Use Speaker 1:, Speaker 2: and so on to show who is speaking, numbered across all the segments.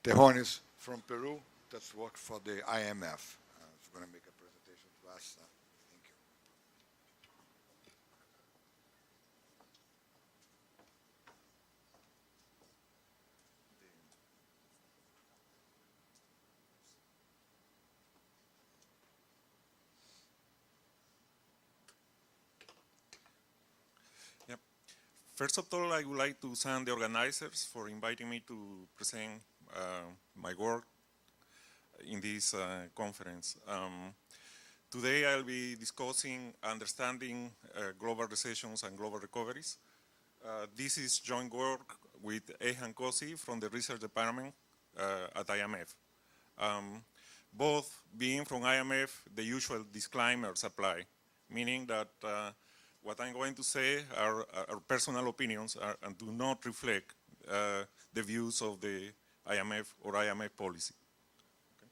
Speaker 1: Tejones from Peru that's worked for the IMF. Is going to make a presentation to us. Thank you.
Speaker 2: Yep. First of all, I would like to thank the organizers for inviting me to present my work in this conference. Today I'll be discussing understanding global recessions and global recoveries. This is joint work with Ehan Kosi from the research department at IMF. Both being from IMF, the usual disclaimers apply, meaning that what I'm going to say are personal opinions and do not reflect the views of the IMF or IMF policy. Okay.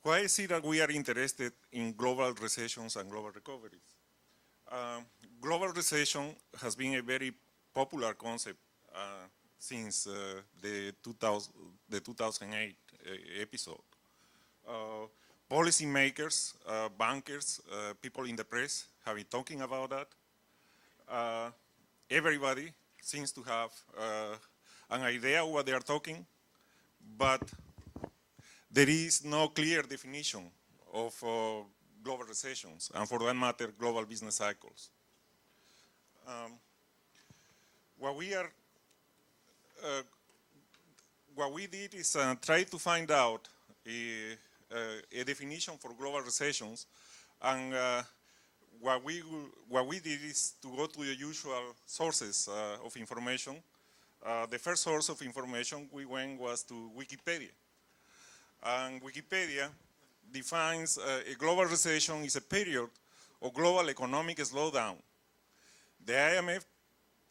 Speaker 2: Why is it that we are interested in global recessions and global recoveries? Global recession has been a very popular concept since the 2008 episode. Policymakers, bankers, people in the press have been talking about that. Everybody seems to have an idea of what they are talking, but there is no clear definition of global recessions, and for that matter, global business cycles. What we did is try to find out a definition for global recessions, and what we did is to go to the usual sources of information. The first source of information we went was to Wikipedia, and Wikipedia defines a global recession is a period of global economic slowdown. The IMF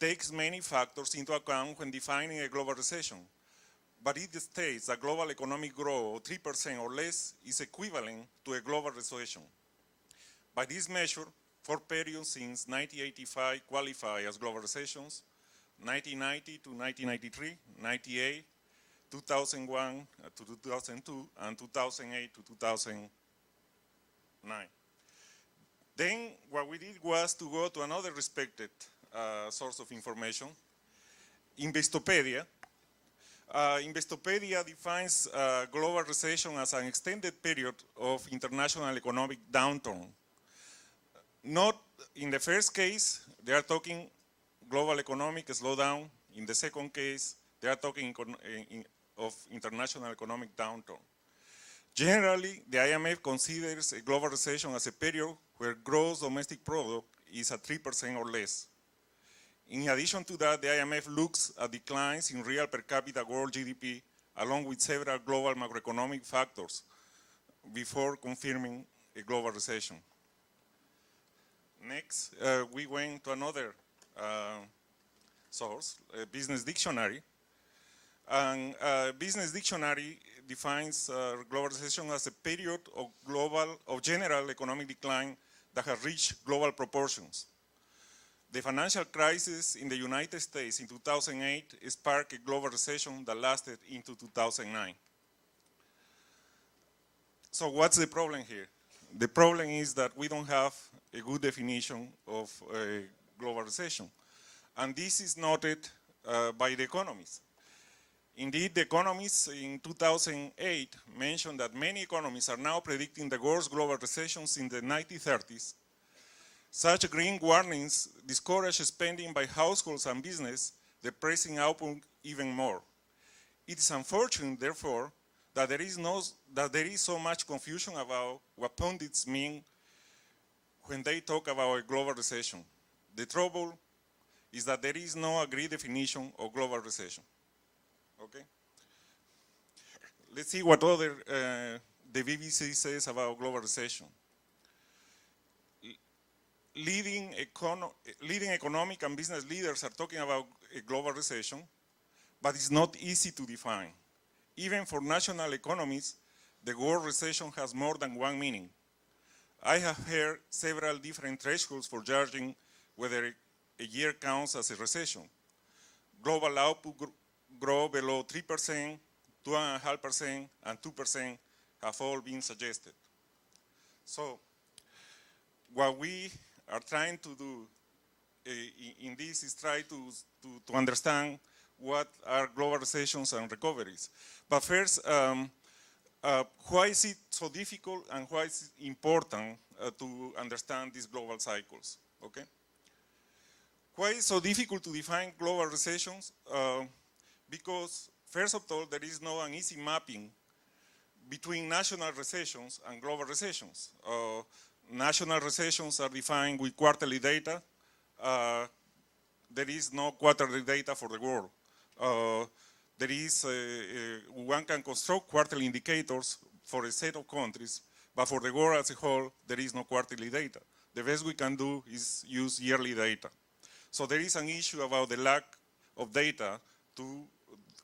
Speaker 2: takes many factors into account when defining a global recession, but it states that global economic growth of 3% or less is equivalent to a global recession. By this measure, 4 periods since 1985 qualify as global recessions: 1990 to 1993, 98, 2001 to 2002, and 2008 to 2009. Then what we did was to go to another respected source of information, Investopedia. Investopedia defines global recession as an extended period of international economic downturn. Not in the first case, they are talking global economic slowdown. In the second case, they are talking of international economic downturn. Generally, the IMF considers a global recession as a period where gross domestic product is at 3% or less. In addition to that, the IMF looks at declines in real per capita world GDP along with several global macroeconomic factors before confirming a global recession. Next, we went to another source, a Business Dictionary. And Business Dictionary defines global recession as a period of general economic decline that has reached global proportions. The financial crisis in the United States in 2008 sparked a global recession that lasted into 2009. So what's the problem here? The problem is that we don't have a good definition of a global recession. And this is noted by the economists. Indeed, the economists in 2008 mentioned that many economists are now predicting the worst global recessions in the 1930s. Such green warnings discourage spending by households and business, depressing output even more. It is unfortunate, therefore, that there is so much confusion about what pundits mean when they talk about a global recession. The trouble is that there is no agreed definition of global recession. Okay? Let's see what other the BBC says about global recession. Leading economic and business leaders are talking about a global recession, but it's not easy to define. Even for national economies, the word recession has more than one meaning. I have heard several different thresholds for judging whether a year counts as a recession. Global output growth 3%, 2.5%, and 2% have all been suggested. So what we are trying to do in this is try to understand what are global recessions and recoveries. But first, why is it so difficult and why is it important to understand these global cycles, okay? Why is it so difficult to define global recessions? Because, first of all, there is no an easy mapping between national recessions and global recessions. National recessions are defined with quarterly data. There is no quarterly data for the world. There is, one can construct quarterly indicators for a set of countries, but for the world as a whole, there is no quarterly data. The best we can do is use yearly data. So there is an issue about the lack of data to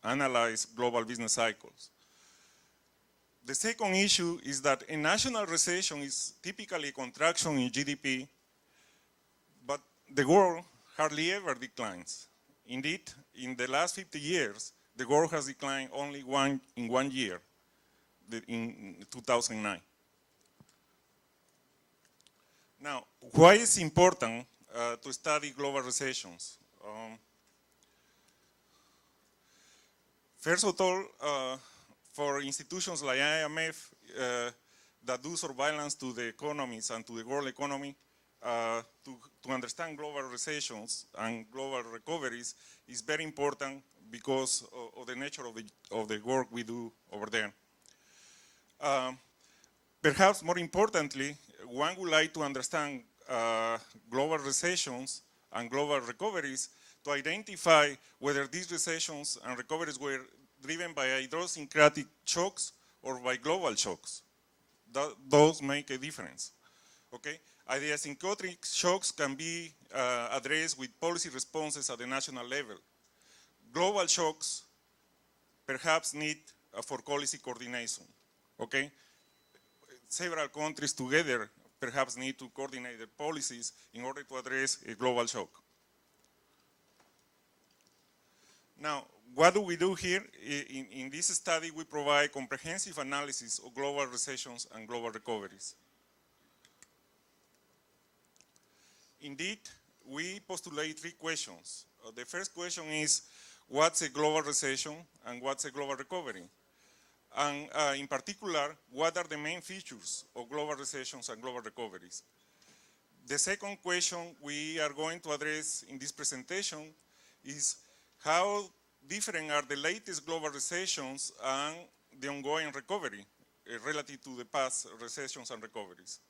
Speaker 2: analyze global business cycles. The second issue is that a national recession is typically a contraction in GDP, but the world hardly ever declines. Indeed, in the last 50 years, the world has declined only in 1 year, in 2009. Now, why is it important to study global recessions? First of all, for institutions like IMF that do surveillance to the economies and to the world economy, to understand global recessions and global recoveries is very important because of the nature of the work we do over there. Perhaps more importantly, one would like to understand global recessions and global recoveries to identify whether these recessions and recoveries were driven by idiosyncratic shocks or by global shocks. Those make a difference, okay? Idiosyncratic shocks can be addressed with policy responses at the national level. Global shocks perhaps need for policy coordination, okay? Several countries together perhaps need to coordinate their policies in order to address a global shock. Now, what do we do here? In this study, we provide comprehensive analysis of global recessions and global recoveries. Indeed, we postulate 3 questions. The first question is, what's a global recession and what's a global recovery? And in particular, what are the main features of global recessions and global recoveries? The second question we are going to address in this presentation is how different are the latest global recessions and the ongoing recovery relative to the past recessions and recoveries.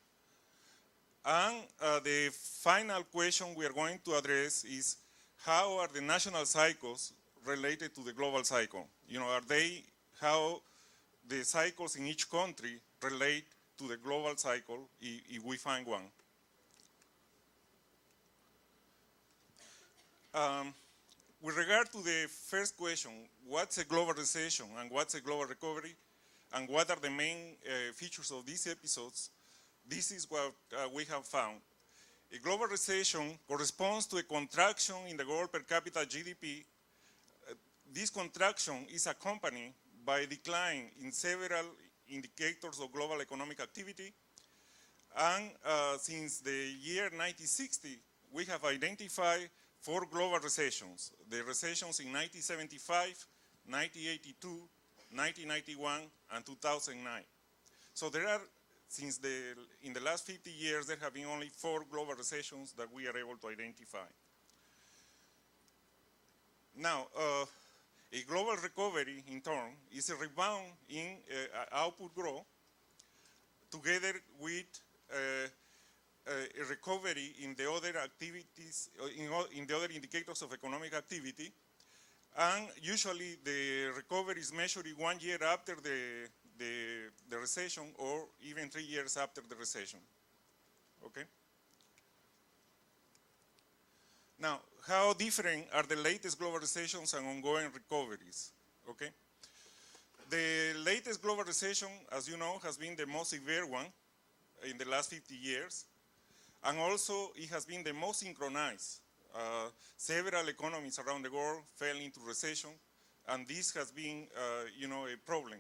Speaker 2: And the final question we are going to address is how are the national cycles related to the global cycle? You know, how the cycles in each country relate to the global cycle if we find one. With regard to the first question, what's a global recession and what's a global recovery, and what are the main features of these episodes, this is what we have found. A global recession corresponds to a contraction in the world per capita GDP. This contraction is accompanied by a decline in several indicators of global economic activity. And since the year 1960, we have identified 4 global recessions. The recessions in 1975, 1982, 1991, and 2009. So there are, in the last 50 years, there have been only 4 global recessions that we are able to identify. Now, a global recovery, in turn, is a rebound in output growth together with a recovery in the other activities, in the other indicators of economic activity. And usually the recovery is measured 1 year after the recession, or even 3 years after the recession, okay? Now, how different are the latest global recessions and ongoing recoveries, okay? The latest global recession, as you know, has been the most severe one in the last 50 years. And also, it has been the most synchronized. Several economies around the world fell into recession And this has been, a problem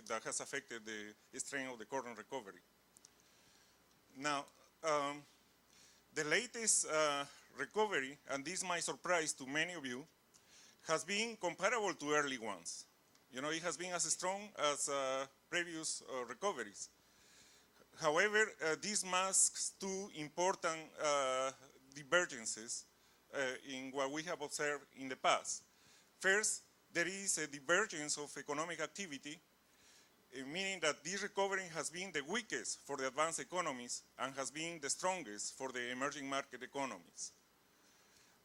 Speaker 2: that has affected the strength of the current recovery. Now, the latest recovery, and this might surprise to many of you, has been comparable to early ones. It has been as strong as previous recoveries. However, this masks two important divergences in what we have observed in the past. First, there is a divergence of economic activity, meaning that this recovery has been the weakest for the advanced economies and has been the strongest for the emerging market economies.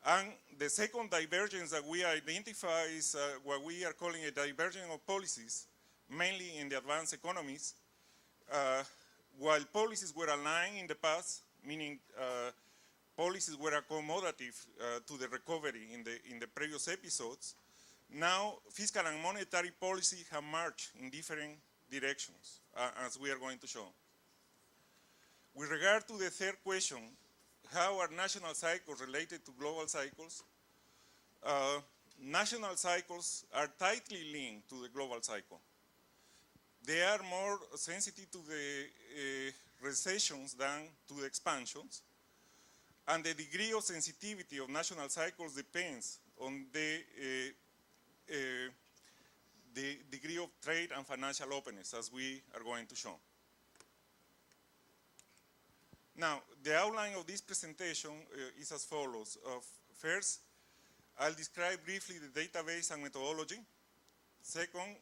Speaker 2: And the second divergence that we identify is what we are calling a divergence of policies, mainly in the advanced economies. While policies were aligned in the past, meaning policies were accommodative to the recovery in the previous episodes, now fiscal and monetary policy have marched in different directions, as we are going to show. With regard to the third question, how are national cycles related to global cycles? National cycles are tightly linked to the global cycle. They are more sensitive to the recessions than to the expansions. And the degree of sensitivity of national cycles depends on the degree of trade and financial openness, as we are going to show. Now, the outline of this presentation is as follows. First, I'll describe briefly the database and methodology. Second,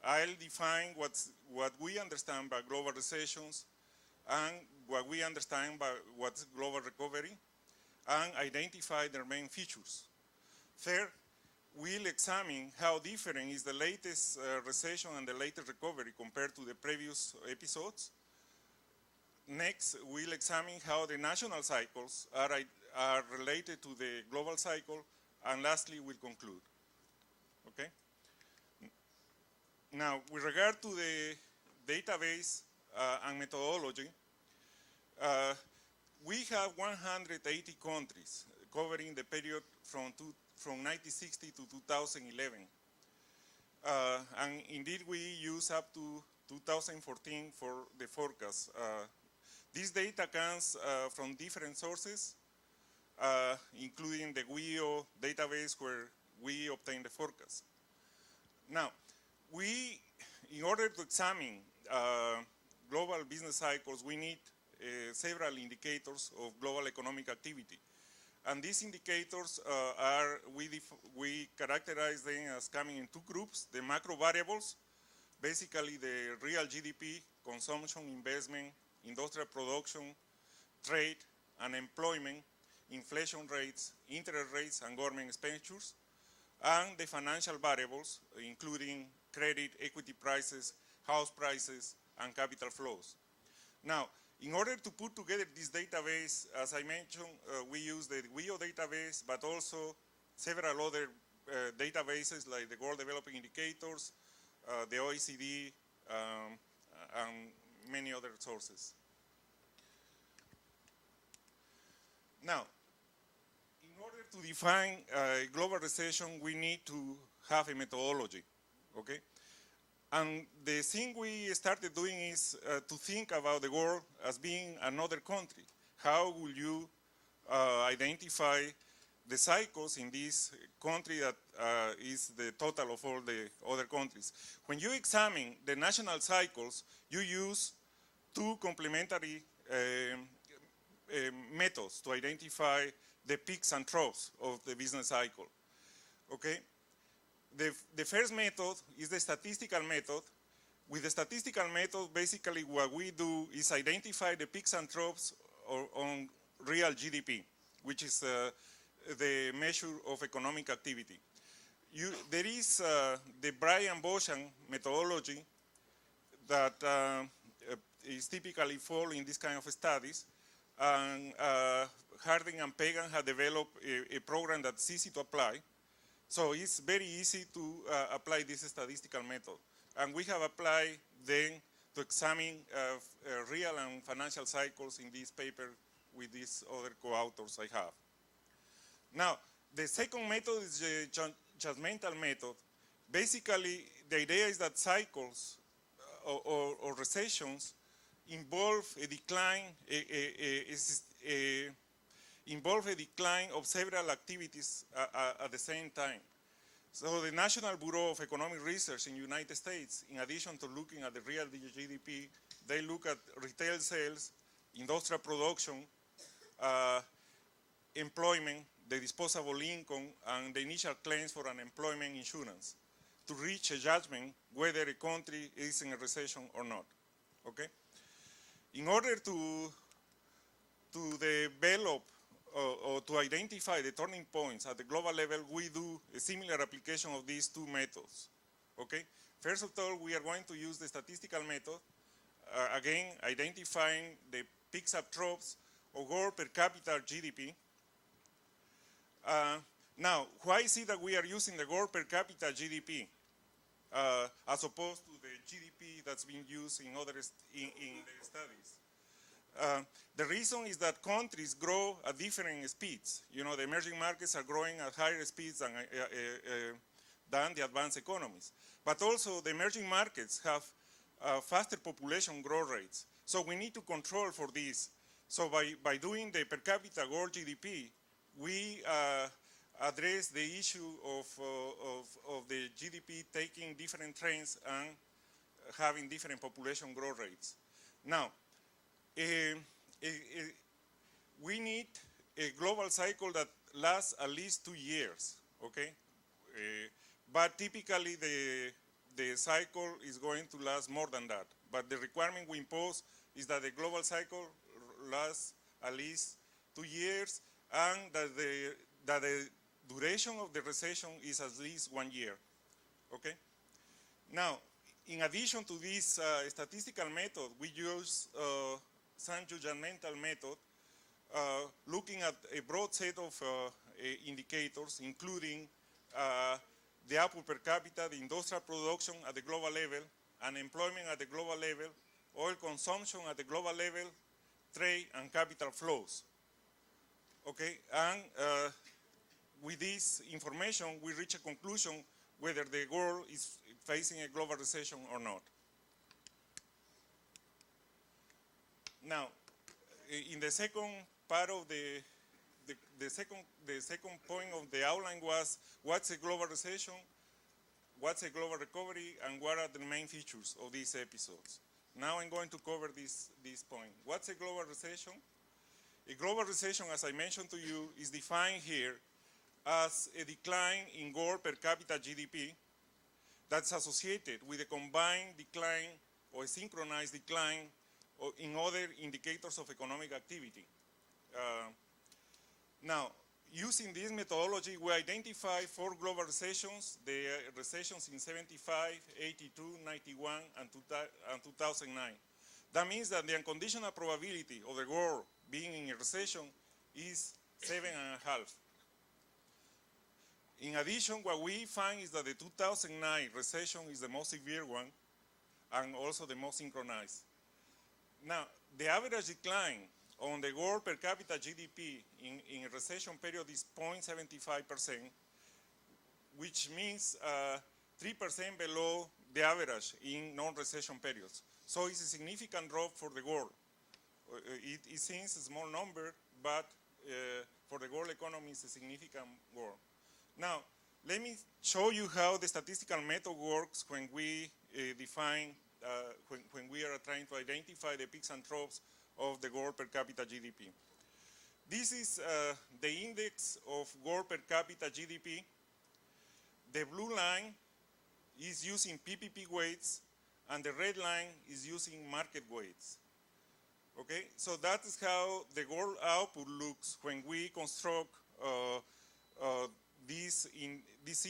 Speaker 2: I'll define what we understand by global recessions and what we understand by what's global recovery, and identify their main features. Third, we'll examine how different is the latest recession and the latest recovery compared to the previous episodes. Next, we'll examine how the national cycles are related to the global cycle, and lastly, we'll conclude. Okay? Now, with regard to the database and methodology, we have 180 countries covering the period from 1960 to 2011. And indeed, we use up to 2014 for the forecast. This data comes from different sources, including the WIO database where we obtain the forecast. Now, in order to examine global business cycles, we need several indicators of global economic activity. And these indicators we characterize them as coming in two groups: the macro variables, basically the real GDP, consumption, investment, industrial production, trade, and employment, inflation rates, interest rates, and government expenditures, and the financial variables, including credit, equity prices, house prices, and capital flows. Now, in order to put together this database, as I mentioned, we use the WIO database, but also several other databases like the World Developing Indicators, the OECD, and many other sources. Now, in order to define a global recession, we need to have a methodology, okay? And the thing we started doing is to think about the world as being another country. How will you identify the cycles in this country that is the total of all the other countries? When you examine the national cycles, you use two complementary methods to identify the peaks and troughs of the business cycle, okay? The first method is the statistical method. With the statistical method, basically what we do is identify the peaks and troughs on real GDP, which is the measure of economic activity. There is the Bryan-Beauchamp methodology that is typically followed in this kind of studies, and Harding and Pagan have developed a program that's easy to apply. So it's very easy to apply this statistical method. And we have applied then to examine real and financial cycles in this paper with these other co-authors I have. Now, the second method is judgmental method, basically the idea is that cycles or recessions involve a decline, involve a decline of several activities at the same time. So the National Bureau of Economic Research in the United States, in addition to looking at the real GDP, they look at retail sales, industrial production, employment, the disposable income, and the initial claims for unemployment insurance to reach a judgment whether a country is in a recession or not, okay? In order to develop or to identify the turning points at the global level, we do a similar application of these two methods, okay? First of all, we are going to use the statistical method, again, identifying the peaks and troughs of world per capita GDP. Now, why is it that we are using the world per capita GDP as opposed to the GDP that's being used in other in the studies? The reason is that countries grow at different speeds. You know, the emerging markets are growing at higher speeds than the advanced economies. But also the emerging markets have faster population growth rates. So we need to control for this. So by doing the per capita world GDP, we address the issue of the GDP taking different trends and having different population growth rates. Now, we need a global cycle that lasts at least 2 years, okay? But typically the cycle is going to last more than that. But the requirement we impose is that the global cycle lasts at least 2 years and that the duration of the recession is at least 1 year, okay? Now, in addition to this statistical method, we use some judgmental method, looking at a broad set of indicators, including the output per capita, the industrial production at the global level, unemployment at the global level, oil consumption at the global level, trade and capital flows. Okay, and with this information, we reach a conclusion whether the world is facing a global recession or not. Now, in the second part of the second point of the outline was what's a global recession, what's a global recovery, and what are the main features of these episodes. Now I'm going to cover this point. What's a global recession? A global recession, as I mentioned to you, is defined here as a decline in world per capita GDP that's associated with a combined decline or a synchronized decline in other indicators of economic activity. Now, using this methodology, we identify 4 global recessions, the recessions in 75, 82, 91, and 2009. That means that the unconditional probability of the world being in a recession is 7.5. In addition, what we find is that the 2009 recession is the most severe one and also the most synchronized. Now, the average decline on the world per capita GDP in a recession period is 0.75%, which means 3% below the average in non-recession periods. So it's a significant drop for the world. It seems a small number, but for the world economy, it's a significant world. Now, let me show you how the statistical method works when we define, when we are trying to identify the peaks and troughs of the world per capita GDP. This is the index of world per capita GDP. The blue line is using PPP weights, and the red line is using market weights. Okay, so that is how the world output looks when we construct these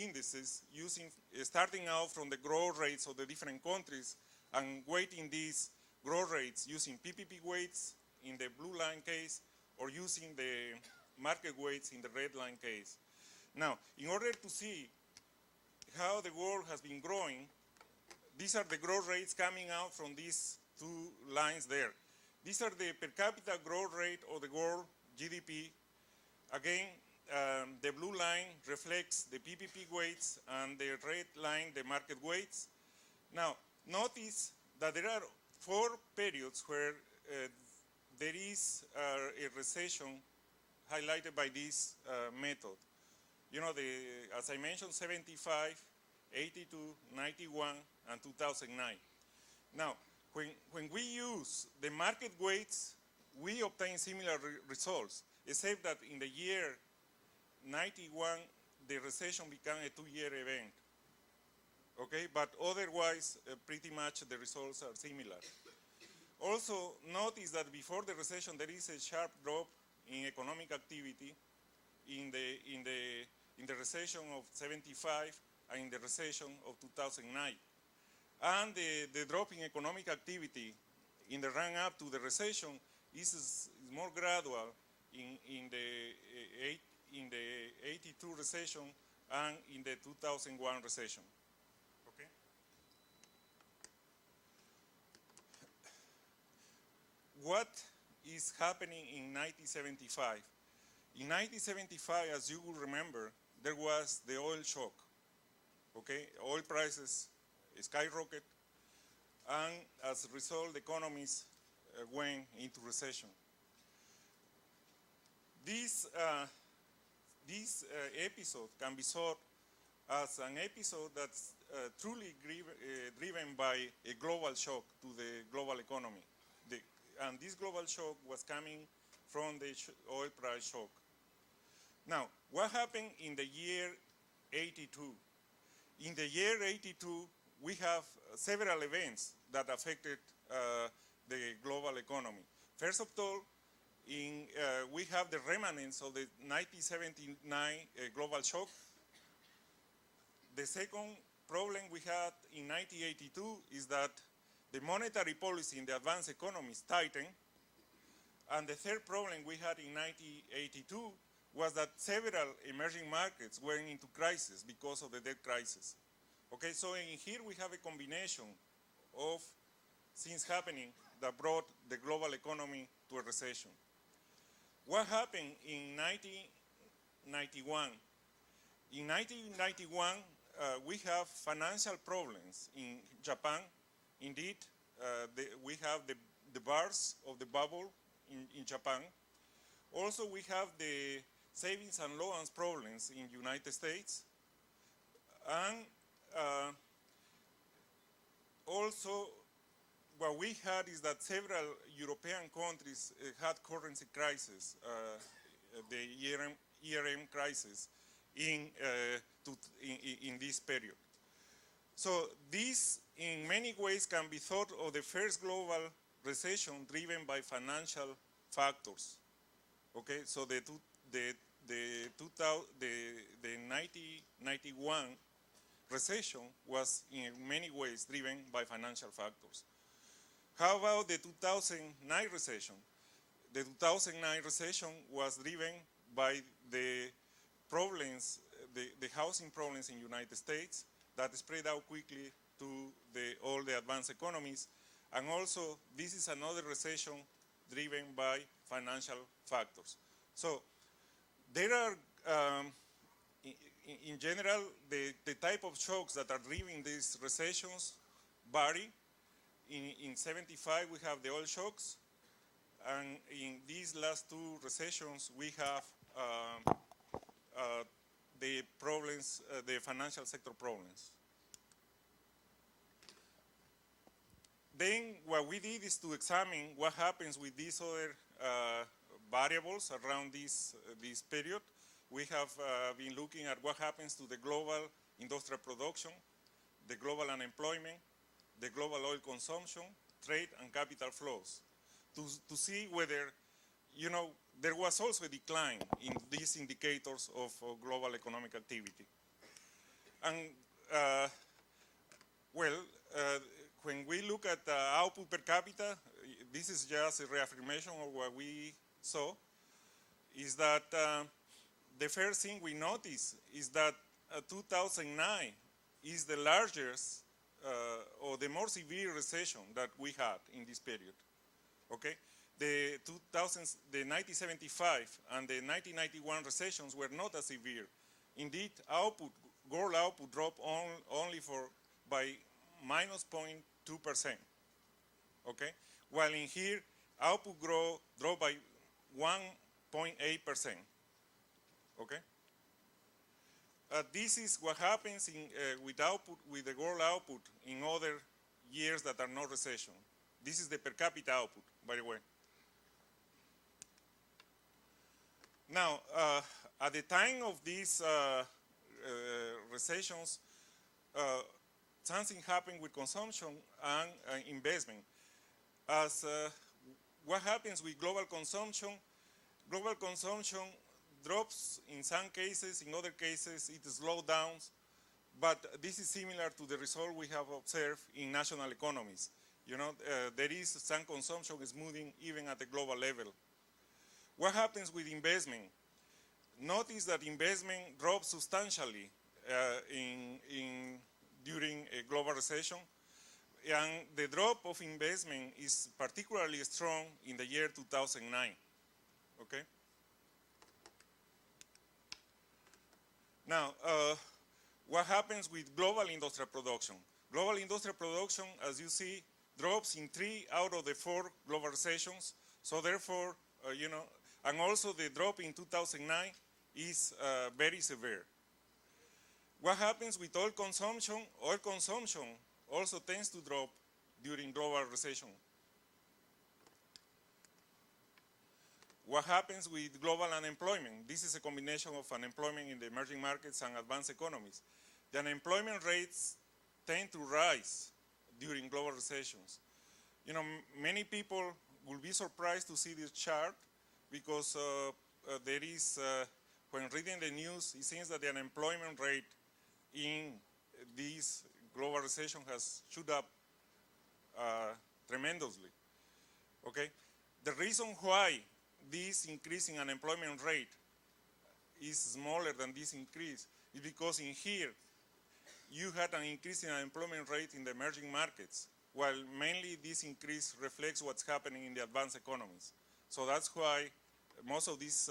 Speaker 2: indices using, starting out from the growth rates of the different countries and weighting these growth rates using PPP weights in the blue line case or using the market weights in the red line case. Now, in order to see how the world has been growing, these are the growth rates coming out from these 2 lines there. These are the per capita growth rate of the world GDP, again, the blue line reflects the PPP weights and the red line the market weights. Now, notice that there are 4 periods where there is a recession highlighted by this method. You know, as I mentioned, 75, 82, 91, and 2009. Now, when we use the market weights, we obtain similar results, except that in the year 91, the recession became a 2-year event. Okay, but otherwise, pretty much the results are similar. Also, notice that before the recession, there is a sharp drop in economic activity in the recession of 75 and in the recession of 2009. And the drop in economic activity in the run up to the recession is more gradual in the 82 recession and in the 2001 recession. Okay. What is happening in 1975? In 1975, as you will remember, there was the oil shock. Okay, oil prices skyrocketed, and as a result, the economies went into recession. This episode can be thought as an episode that's truly driven by a global shock to the global economy. And this global shock was coming from the oil price shock. Now, what happened in the year 82? In the year 82, we have several events that affected the global economy. First of all, we have the remnants of the 1979 global shock. The second problem we had in 1982 is that the monetary policy in the advanced economies tightened. And the third problem we had in 1982 was that several emerging markets went into crisis because of the debt crisis. Okay, so in here we have a combination of things happening that brought the global economy to a recession. What happened in 1991? In 1991, we have financial problems in Japan. Indeed, we have the bars of the bubble in Japan. Also, we have the savings and loans problems in the United States. And also, what we had is that several European countries had currency crisis, the year-end crisis in this period. So this, in many ways, can be thought of the first global recession driven by financial factors. Okay, so the 1991 recession was in many ways driven by financial factors. How about the 2009 recession? The 2009 recession was driven by the problems, the housing problems in the United States that spread out quickly to all the advanced economies. And also, this is another recession driven by financial factors. So there are, in general, the type of shocks that are driving these recessions vary. In 75, we have the oil shocks. And in these last 2 recessions, we have the problems, the financial sector problems. Then what we did is to examine what happens with these other variables around this period. We have been looking at what happens to the global industrial production, the global unemployment, the global oil consumption, trade, and capital flows, to see whether, you know, there was also a decline in these indicators of global economic activity. And, when we look at output per capita, this is just a reaffirmation of what we saw, is that the first thing we notice is that 2009 is the largest or the more severe recession that we had in this period. Okay, the 1975 and the 1991 recessions were not as severe. Indeed, world output dropped only by minus 0.2%. Okay, while in here output dropped by 1.8%. Okay. This is what happens with the world output in other years that are not recession. This is the per capita output, by the way. Now, at the time of these recessions, something happened with consumption and investment. As what happens with global consumption drops in some cases, in other cases it slows down, but this is similar to the result we have observed in national economies. You know, there is some consumption smoothing even at the global level. What happens with investment? Notice that investment drops substantially during a global recession, and the drop of investment is particularly strong in the year 2009. Okay. Now, what happens with global industrial production? Global industrial production, as you see, drops in 3 out of the 4 global recessions. So therefore, you know, and also the drop in 2009 is very severe. What happens with oil consumption? Oil consumption also tends to drop during global recession. What happens with global unemployment? This is a combination of unemployment in the emerging markets and advanced economies. The unemployment rates tend to rise during global recessions. You know, many people will be surprised to see this chart because there is, when reading the news, it seems that the unemployment rate in this global recession has shot up tremendously. Okay, the reason why this increase in unemployment rate is smaller than this increase is because in here you had an increase in unemployment rate in the emerging markets, while mainly this increase reflects what's happening in the advanced economies. So that's why most of this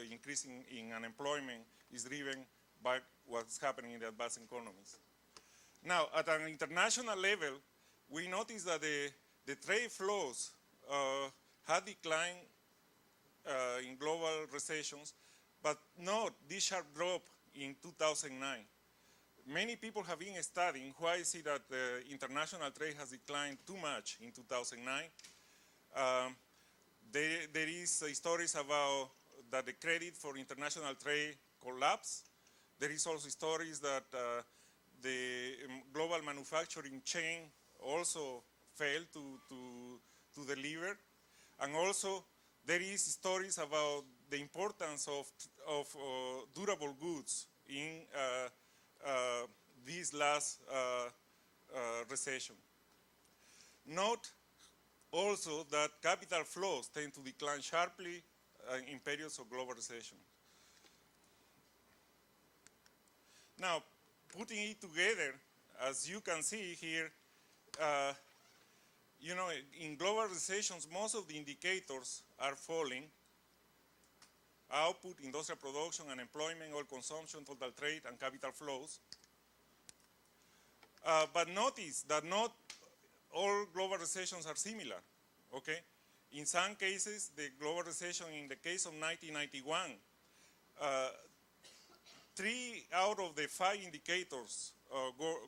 Speaker 2: increase in unemployment is driven by what's happening in the advanced economies. Now, at an international level, we notice that the trade flows had declined in global recessions, but not this sharp drop in 2009. Many people have been studying why is it that international trade has declined too much in 2009. There is stories about that the credit for international trade collapsed. There is also stories that the global manufacturing chain also failed to deliver. And also there is stories about the importance of durable goods in this last recession. Note also that capital flows tend to decline sharply in periods of global recession. Now, putting it together, as you can see here, you know, in global recessions, most of the indicators are falling. Output, industrial production, unemployment, oil consumption, total trade, and capital flows. But notice that not all global recessions are similar, okay? In some cases, the global recession, in the case of 1991, 3 out of the 5 indicators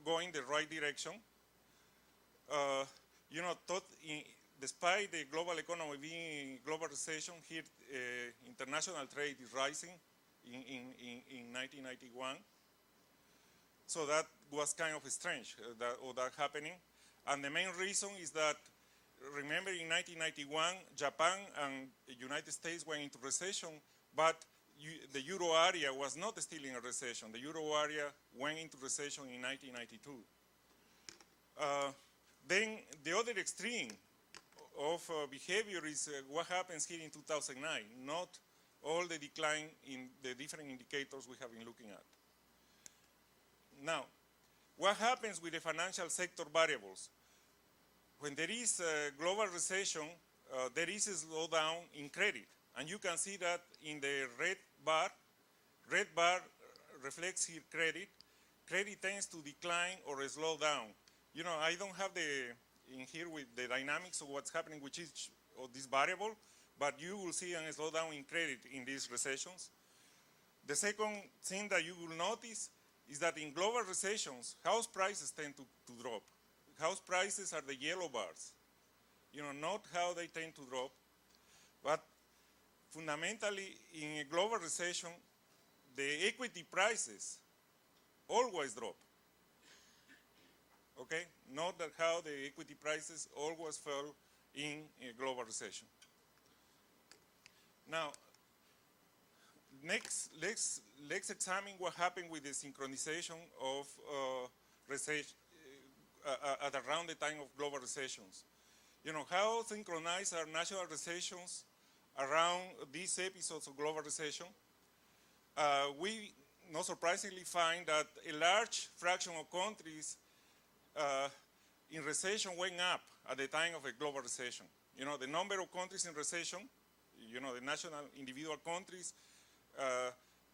Speaker 2: go in the right direction. You know, despite the global economy being in global recession, here international trade is rising in 1991. So that was kind of strange, that happening. And the main reason is that, remember in 1991, Japan and the United States went into recession, but the euro area was not still in a recession. The euro area went into recession in 1992. Then the other extreme of behavior is what happens here in 2009, not all the decline in the different indicators we have been looking at. Now, what happens with the financial sector variables? When there is a global recession, there is a slowdown in credit. And you can see that in the red bar. Red bar reflects here credit. Credit tends to decline or slow down. You know, I don't have in here with the dynamics of what's happening with each of this variable, but you will see a slowdown in credit in these recessions. The second thing that you will notice is that in global recessions, house prices tend to drop. House prices are the yellow bars. You know, not how they tend to drop, but fundamentally in a global recession, the equity prices always drop. Okay, not that how the equity prices always fell in a global recession. Now, next, let's examine what happened with the synchronization of recession at around the time of global recessions. You know, how synchronized are national recessions around these episodes of global recession? We, not surprisingly, find that a large fraction of countries in recession went up at the time of a global recession. You know, the number of countries in recession, you know, the national individual countries,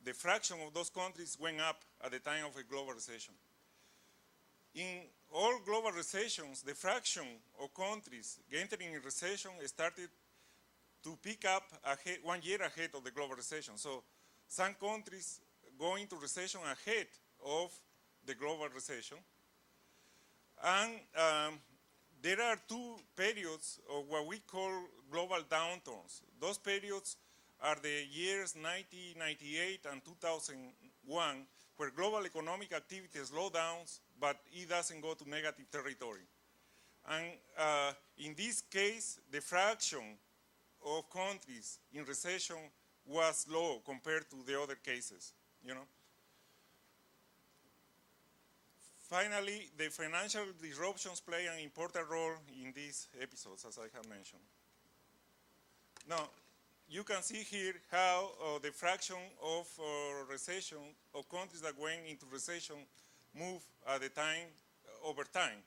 Speaker 2: the fraction of those countries went up at the time of a global recession. In all global recessions, the fraction of countries entering in recession started to pick up ahead, 1 year ahead of the global recession. So some countries go into recession ahead of the global recession. And there are two periods of what we call global downturns. Those periods are the years 1998 and 2001, where global economic activity slows down, but it doesn't go to negative territory. And in this case, the fraction of countries in recession was low compared to the other cases, you know. Finally, the financial disruptions play an important role in these episodes, as I have mentioned. Now, you can see here how the fraction of recession, of countries that went into recession move at the time, over time.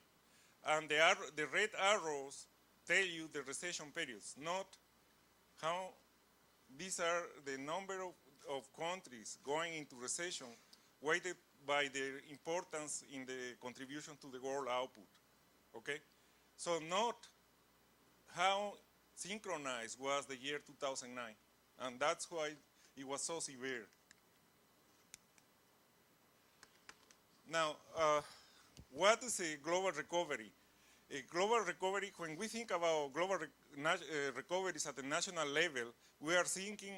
Speaker 2: And the red arrows tell you the recession periods, not how these are the number of countries going into recession weighted by their importance in the contribution to the world output, okay? So not how synchronized was the year 2009, and that's why it was so severe. Now, what is a global recovery? A global recovery, when we think about global recoveries at the national level, we are thinking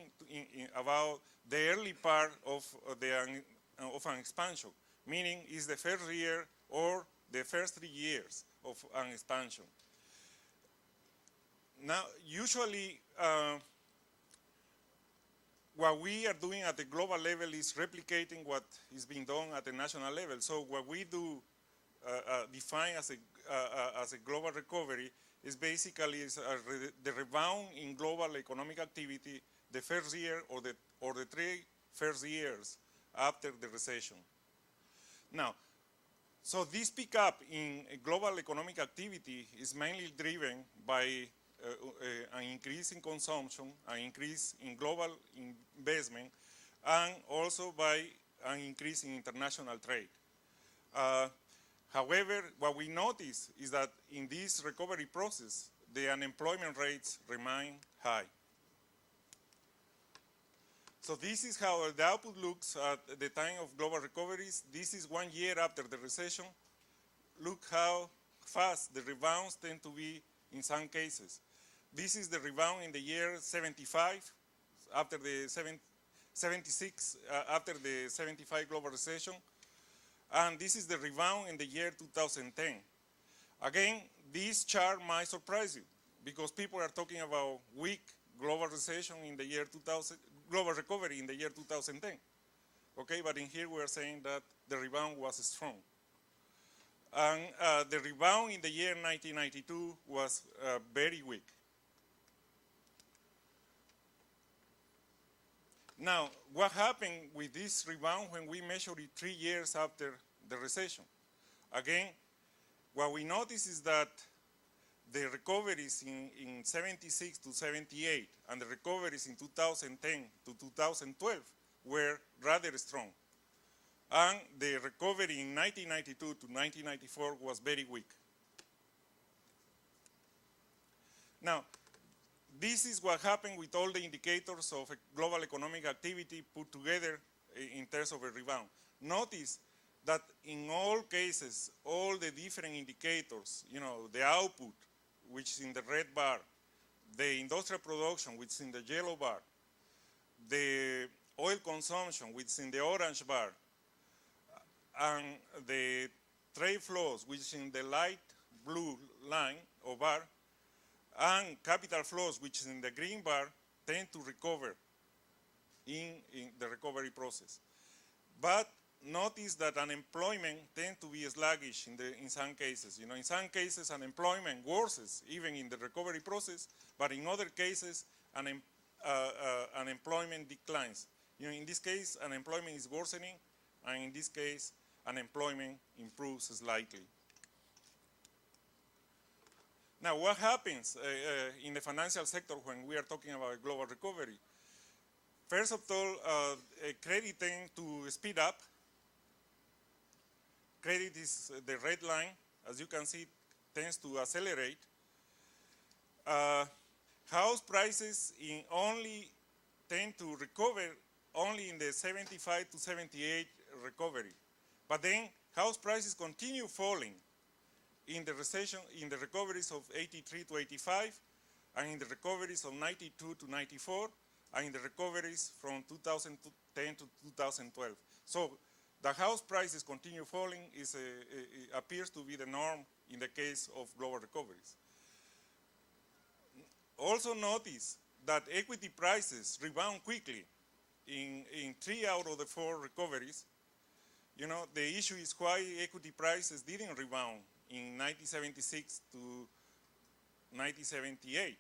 Speaker 2: about the early part of an expansion, meaning is the first year or the first 3 years of an expansion. Now, usually, what we are doing at the global level is replicating what is being done at the national level. So what we do define as a global recovery is basically the rebound in global economic activity the first year or the 3 first years after the recession. Now, so this pickup in global economic activity is mainly driven by an increase in consumption, an increase in global investment, and also by an increase in international trade. However, what we notice is that in this recovery process, the unemployment rates remain high. So this is how the output looks at the time of global recoveries. This is 1 year after the recession. Look how fast the rebounds tend to be in some cases. This is the rebound in the year 75, after the 76, after the 75 global recession. And this is the rebound in the year 2010. Again, this chart might surprise you because people are talking about weak global recession in the year 2000, global recovery in the year 2010. Okay, but in here we are saying that the rebound was strong. And the rebound in the year 1992 was very weak. Now, what happened with this rebound when we measured it 3 years after the recession? Again, what we notice is that the recoveries in 76 to 78 and the recoveries in 2010 to 2012 were rather strong. And the recovery in 1992 to 1994 was very weak. Now, this is what happened with all the indicators of global economic activity put together in terms of a rebound. Notice that in all cases, all the different indicators, the output, which is in the red bar, the industrial production, which is in the yellow bar, the oil consumption, which is in the orange bar, and the trade flows, which is in the light blue line or bar, and capital flows, which is in the green bar, tend to recover in the recovery process. But notice that unemployment tends to be sluggish in some cases. In some cases, unemployment worsens even in the recovery process, but in other cases, unemployment declines. In this case, unemployment is worsening, and in this case, unemployment improves slightly. Now, what happens in the financial sector when we are talking about global recovery? First of all, credit tends to speed up. Credit is the red line. As you can see, tends to accelerate. House prices only tend to recover only in the 75 to 78 recovery. But then house prices continue falling in the recession, in the recoveries of 83 to 85, and in the recoveries of 92 to 94, and in the recoveries from 2010 to 2012. So the house prices continue falling it appears to be the norm in the case of global recoveries. Also notice that equity prices rebound quickly in 3 out of the 4 recoveries. The issue is why equity prices didn't rebound in 1976 to 1978.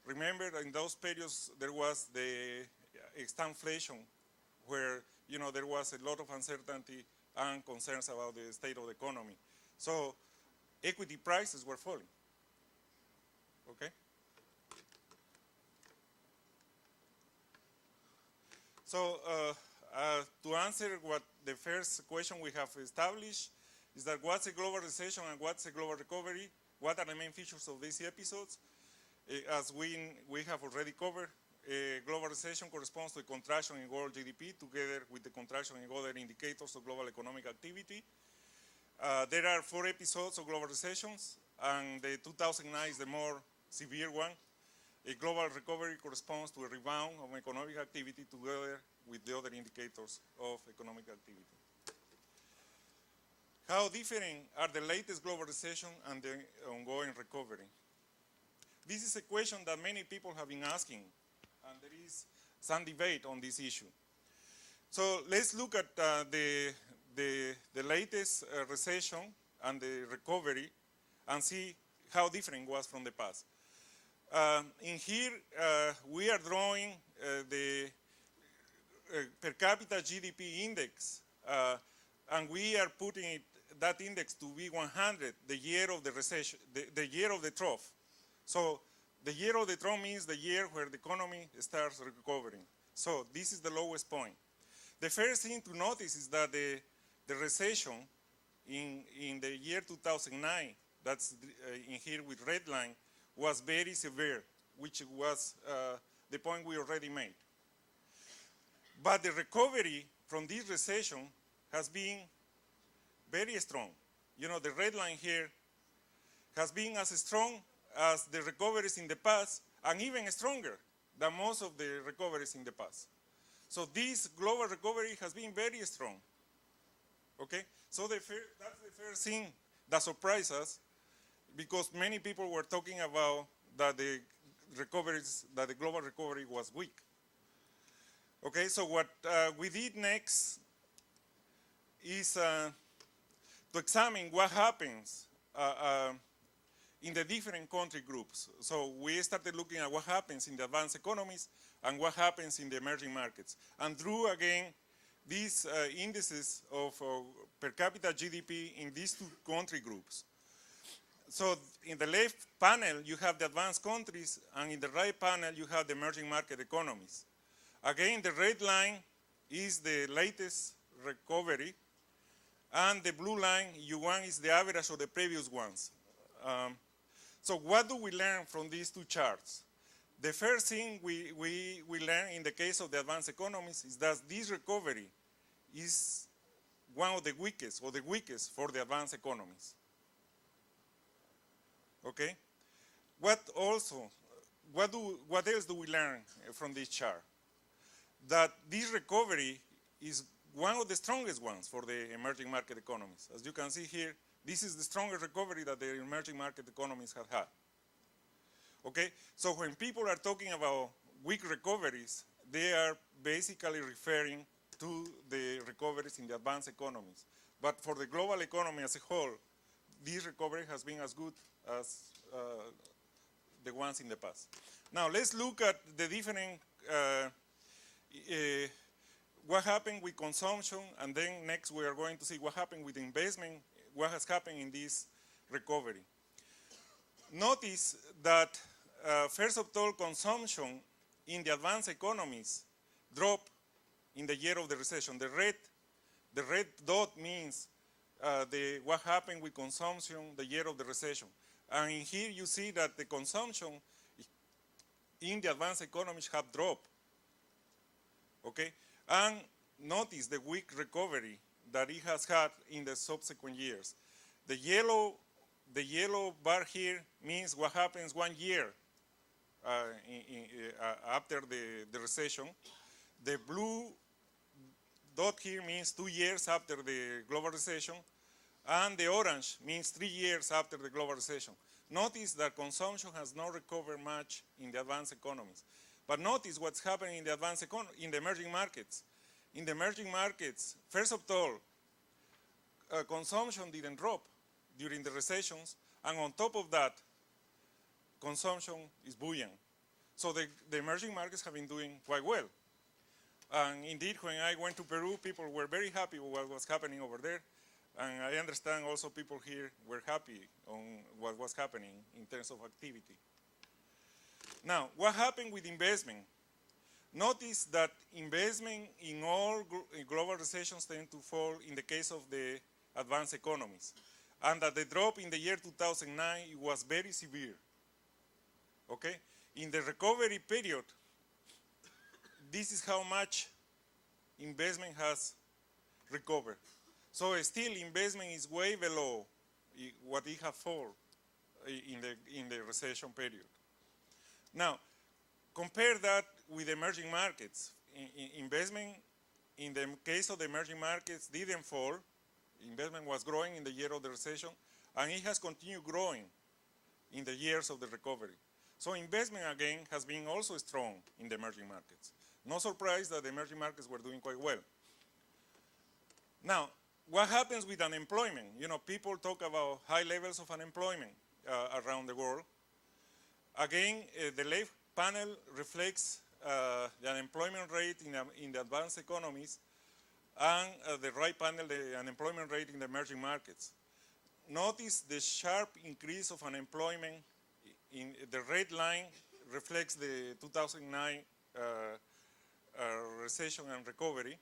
Speaker 2: Remember, in those periods, there was the stagflation, where there was a lot of uncertainty and concerns about the state of the economy. So equity prices were falling. Okay? So to answer what the first question we have established is that what's a global recession and what's a global recovery? What are the main features of these episodes? As we have already covered, global recession corresponds to a contraction in world GDP together with the contraction in other indicators of global economic activity. There are 4 episodes of global recessions, and the 2009 is the more severe one. A global recovery corresponds to a rebound of economic activity together with the other indicators of economic activity. How different are the latest global recession and the ongoing recovery? This is a question that many people have been asking, and there is some debate on this issue. So let's look at the latest recession and the recovery and see how different it was from the past. In here, we are drawing the per capita GDP index, and we are putting that index to be 100, the year of the recession, the year of the trough. So the year of the trough means the year where the economy starts recovering. So this is the lowest point. The first thing to notice is that the recession in the year 2009, that's in here with red line, was very severe, which was the point we already made. But the recovery from this recession has been very strong. The red line here has been as strong as the recoveries in the past, and even stronger than most of the recoveries in the past. So this global recovery has been very strong. Okay? So that's the first thing that surprised us, because many people were talking about that the global recovery was weak. Okay, so what we did next is to examine what happens in the different country groups. So we started looking at what happens in the advanced economies and what happens in the emerging markets, and drew again these indices of per capita GDP in these 2 country groups. So in the left panel, you have the advanced countries, and in the right panel, you have the emerging market economies. Again, the red line is the latest recovery, and the blue line, U1, is the average of the previous ones. So what do we learn from these two charts? The first thing we learn in the case of the advanced economies is that this recovery is one of the weakest, or the weakest for the advanced economies. Okay? What else do we learn from this chart? That this recovery is one of the strongest ones for the emerging market economies. As you can see here, this is the strongest recovery that the emerging market economies have had. Okay, so when people are talking about weak recoveries, they are basically referring to the recoveries in the advanced economies. But for the global economy as a whole, this recovery has been as good as the ones in the past. Now let's look at the different what happened with consumption, and then next we are going to see what happened with investment, what has happened in this recovery. Notice that first of all, consumption in the advanced economies dropped in the year of the recession. The red dot means what happened with consumption the year of the recession. And in here you see that the consumption in the advanced economies have dropped. Okay? And notice the weak recovery that it has had in the subsequent years. The yellow bar here means what happens 1 year after the recession. The blue dot here means 2 years after the global recession, and the orange means 3 years after the global recession. Notice that consumption has not recovered much in the advanced economies. But notice what's happening in the in the emerging markets. In the emerging markets, first of all, consumption didn't drop during the recessions, and on top of that, consumption is buoyant. So the emerging markets have been doing quite well. And indeed, when I went to Peru, people were very happy with what was happening over there. And I understand also people here were happy on what was happening in terms of activity. Now, what happened with investment? Notice that investment in all global recessions tend to fall in the case of the advanced economies. And that the drop in the year 2009 was very severe. Okay? In the recovery period, this is how much investment has recovered. So still investment is way below what it has fallen in the recession period. Now, compare that with emerging markets. Investment in the case of the emerging markets didn't fall. Investment was growing in the year of the recession, and it has continued growing in the years of the recovery. So investment, again, has been also strong in the emerging markets. No surprise that the emerging markets were doing quite well. Now, what happens with unemployment? You know, people talk about high levels of unemployment around the world. Again, the left panel reflects the unemployment rate in the advanced economies, and the right panel, the unemployment rate in the emerging markets. Notice the sharp increase of unemployment. In the red line reflects the 2009 recession and recovery.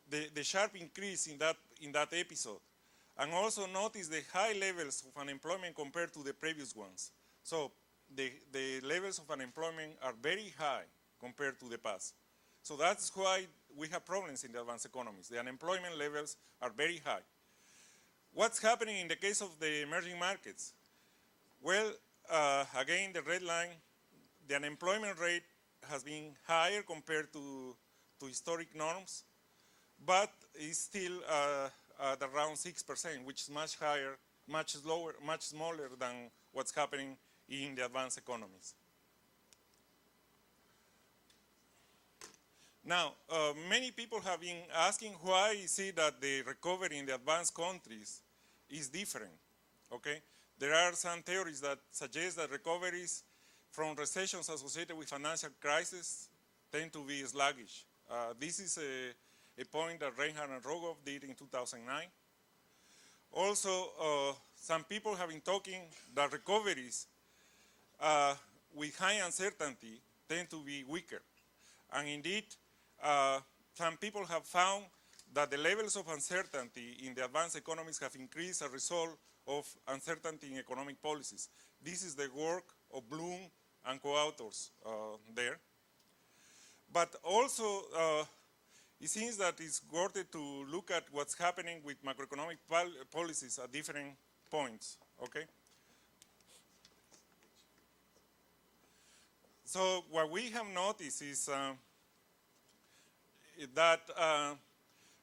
Speaker 2: The sharp increase in that episode. And also notice the high levels of unemployment compared to the previous ones. So the levels of unemployment are very high compared to the past. So that's why we have problems in the advanced economies. The unemployment levels are very high. What's happening in the case of the emerging markets? Well, again, the red line, the unemployment rate has been higher compared to historic norms, but is still at around 6%, which is much higher, much lower, much smaller than what's happening in the advanced economies. Now, many people have been asking why is it that the recovery in the advanced countries is different, okay? There are some theories that suggest that recoveries from recessions associated with financial crisis tend to be sluggish. This is a point that Reinhardt and Rogoff did in 2009. Also, some people have been talking that recoveries with high uncertainty tend to be weaker. And indeed, some people have found that the levels of uncertainty in the advanced economies have increased as a result of uncertainty in economic policies. This is the work of Bloom and co-authors there. But also, it seems that it's worth to look at what's happening with macroeconomic policies at different points, okay? So what we have noticed is that,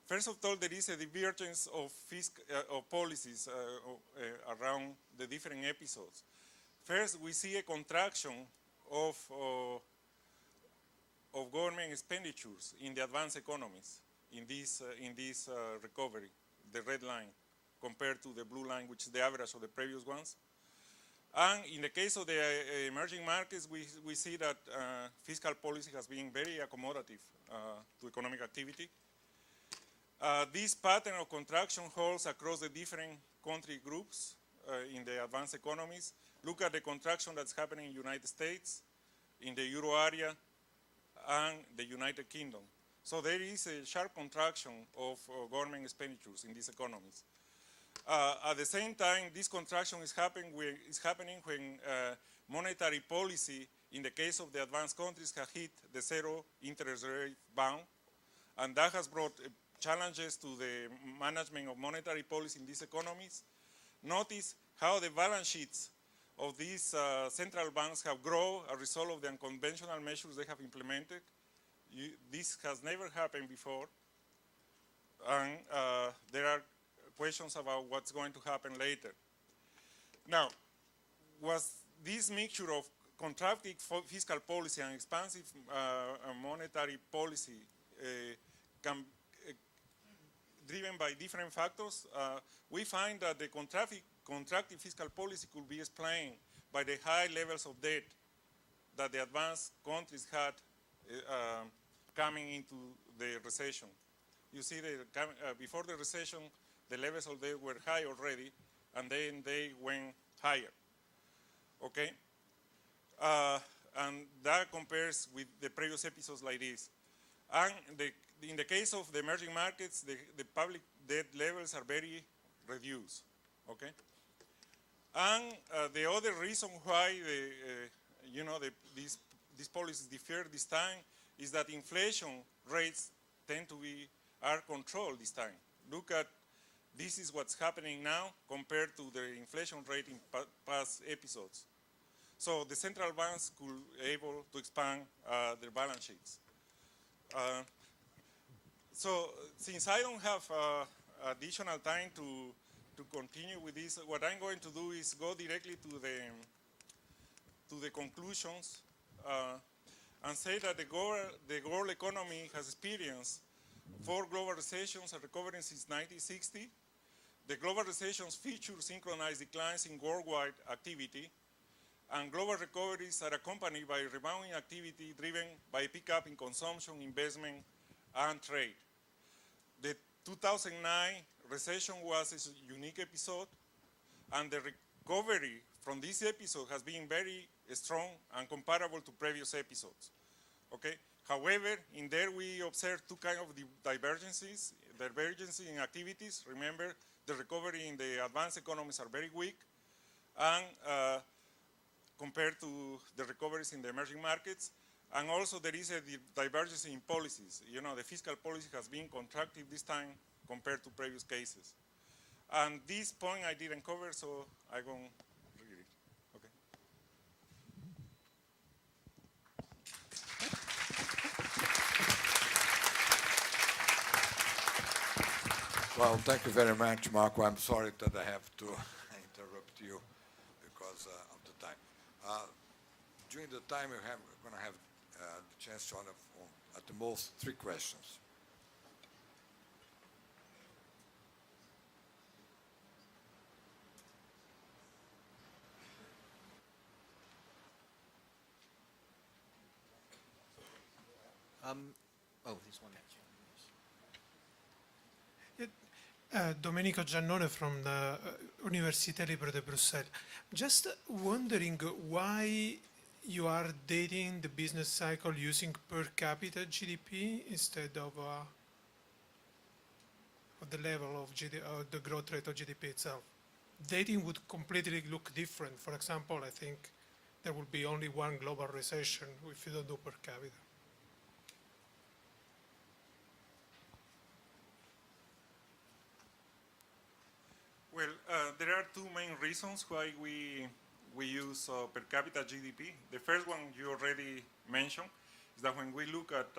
Speaker 2: first of all, there is a divergence of, policies around the different episodes. First, we see a contraction of government expenditures in the advanced economies in this recovery, the red line, compared to the blue line, which is the average of the previous ones. And in the case of the emerging markets, we see that fiscal policy has been very accommodative to economic activity. This pattern of contraction holds across the different country groups in the advanced economies. Look at the contraction that's happening in the United States, in the Euro area, and the United Kingdom. So there is a sharp contraction of government expenditures in these economies. At the same time, this contraction is happening when monetary policy, in the case of the advanced countries, has hit the zero interest rate bound, and that has brought challenges to the management of monetary policy in these economies. Notice how the balance sheets of these central banks have grown as a result of the unconventional measures they have implemented. This has never happened before, and there are questions about what's going to happen later. Now, was this mixture of contracting fiscal policy and expansive monetary policy driven by different factors? We find that the contracting fiscal policy could be explained by the high levels of debt that the advanced countries had coming into the recession. You see, before the recession, the levels of debt were high already, and then they went higher, okay? And that compares with the previous episodes like this. And in the case of the emerging markets, the public debt levels are very reduced, okay? And the other reason why these policies differ this time is that inflation rates are controlled this time. Look at, this is what's happening now compared to the inflation rate in past episodes. So the central banks could be able to expand their balance sheets. So since I don't have additional time to continue with this, what I'm going to do is go directly to the conclusions and say that the world economy has experienced 4 global recessions and recovering since 1960. The global recessions feature synchronized declines in worldwide activity, and global recoveries are accompanied by rebounding activity driven by a pickup in consumption, investment, and trade. The 2009 recession was a unique episode, and the recovery from this episode has been very strong and comparable to previous episodes, okay? However, in there we observed 2 kinds of divergences. Divergence in activities. Remember, the recovery in the advanced economies are very weak, and compared to the recoveries in the emerging markets. And also there is a divergence in policies. You know, the fiscal policy has been contractive this time compared to previous cases. And this point I didn't cover, so I'm going to read it. Okay.
Speaker 1: Well, thank you very much, Marco. I'm sorry that I have to interrupt you because of the time. During the time, we're going to have the chance to honor at the most 3 questions.
Speaker 3: There's one next. Domenico Giannone from the Université Libre de Bruxelles. Just wondering why you are dating the business cycle using per capita GDP instead of the level of the growth rate of GDP itself. Dating would completely look different. For example, I think there will be only one global recession if you don't do per capita.
Speaker 2: Well, there are two main reasons why we use per capita GDP. The first one you already mentioned is that when we look at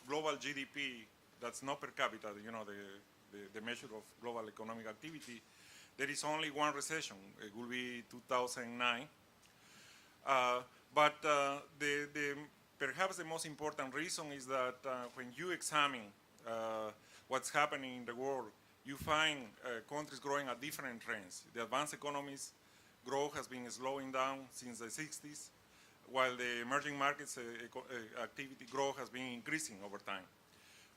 Speaker 2: global GDP, that's not per capita, you know, the measure of global economic activity, there is only one recession. It will be 2009. But perhaps the most important reason is that when you examine what's happening in the world, you find countries growing at different trends. The advanced economies growth has been slowing down since the 60s, while the emerging markets activity growth has been increasing over time.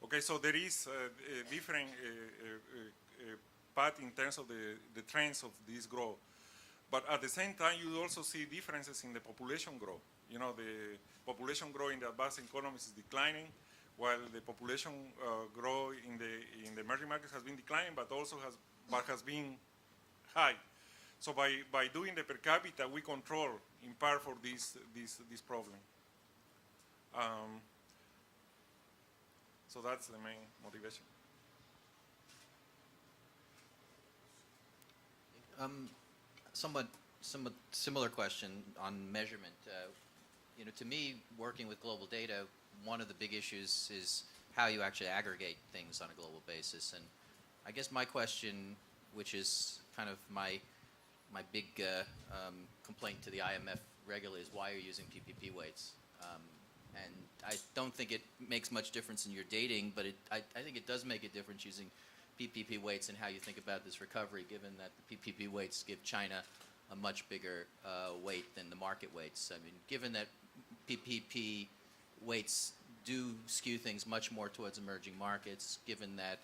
Speaker 2: Okay, so there is a different path in terms of the trends of this growth. But at the same time, you also see differences in the population growth. You know, the population growth in the advanced economies is declining, while the population growth in the emerging markets has been declining, but also has been high. So by doing the per capita, we control in part for this problem. So that's the main motivation.
Speaker 4: Somewhat similar question on measurement. You know, to me, working with global data, one of the big issues is how you actually aggregate things on a global basis. And I guess my question, which is kind of my big complaint to the IMF regularly, is why are you using PPP weights? And I don't think it makes much difference in your dating, but I think it does make a difference using PPP weights and how you think about this recovery, given that the PPP weights give China a much bigger weight than the market weights. I mean, given that PPP weights do skew things much more towards emerging markets, given that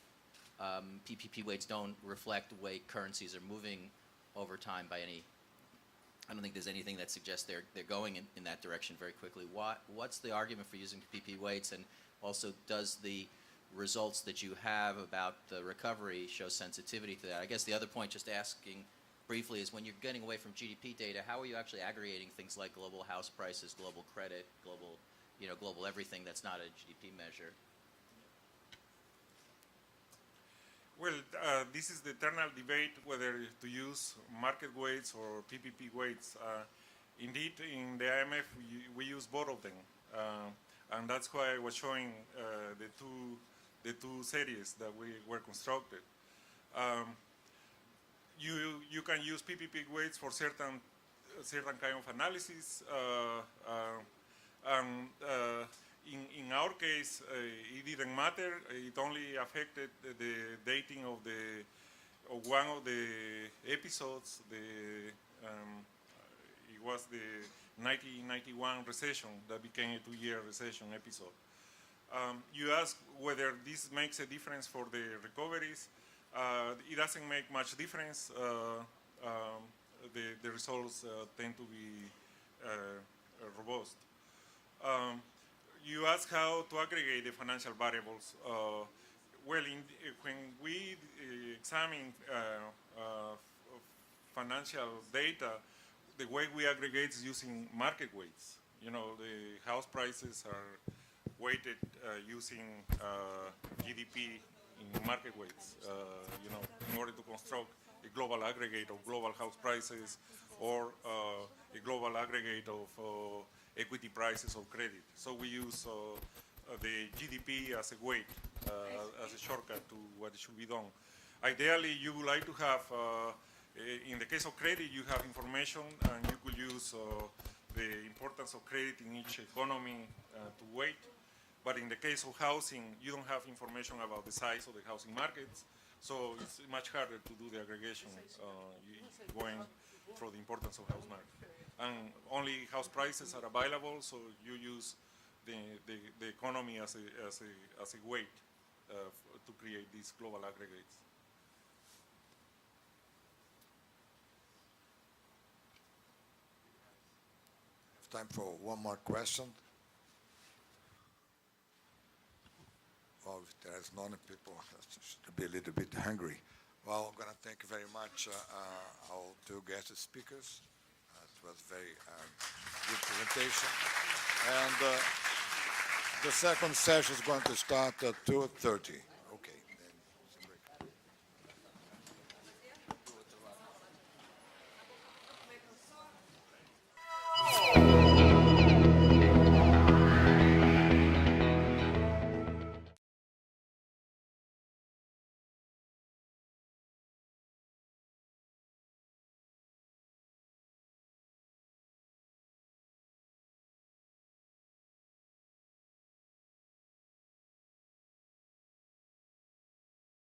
Speaker 4: PPP weights don't reflect the way currencies are moving over time by any, I don't think there's anything that suggests they're going in that direction very quickly. What's the argument for using PPP weights, and also does the results that you have about the recovery show sensitivity to that? I guess the other point, just asking briefly, is when you're getting away from GDP data, how are you actually aggregating things like global house prices, global credit, global everything that's not a GDP measure?
Speaker 2: Well, this is the eternal debate whether to use market weights or PPP weights. Indeed, in the IMF, we use both of them. And that's why I was showing the two series that were constructed. You can use PPP weights for certain kind of analysis. In our case, it didn't matter. It only affected the dating of one of the episodes. It was the 1991 recession that became a 2-year recession episode. You ask whether this makes a difference for the recoveries. It doesn't make much difference. The results tend to be robust. You ask how to aggregate the financial variables. Well, when we examine financial data, the way we aggregate is using market weights. You know, the house prices are weighted using GDP in market weights, you know, in order to construct a global aggregate of global house prices or a global aggregate of equity prices of credit. So we use the GDP as a weight, as a shortcut to what should be done. Ideally, you would like to have, in the case of credit, you have information, and you could use the importance of credit in each economy to weight. But in the case of housing, you don't have information about the size of the housing markets, so it's much harder to do the aggregation going for the importance of house market. And only house prices are available, so you use the economy as a weight to create these global aggregates.
Speaker 1: Time for one more question. Well, if there's none, people should be a little bit hungry. Well, I'm going to thank you very much our two guest speakers. It was a very good presentation. And the second session is going to start at 2:30.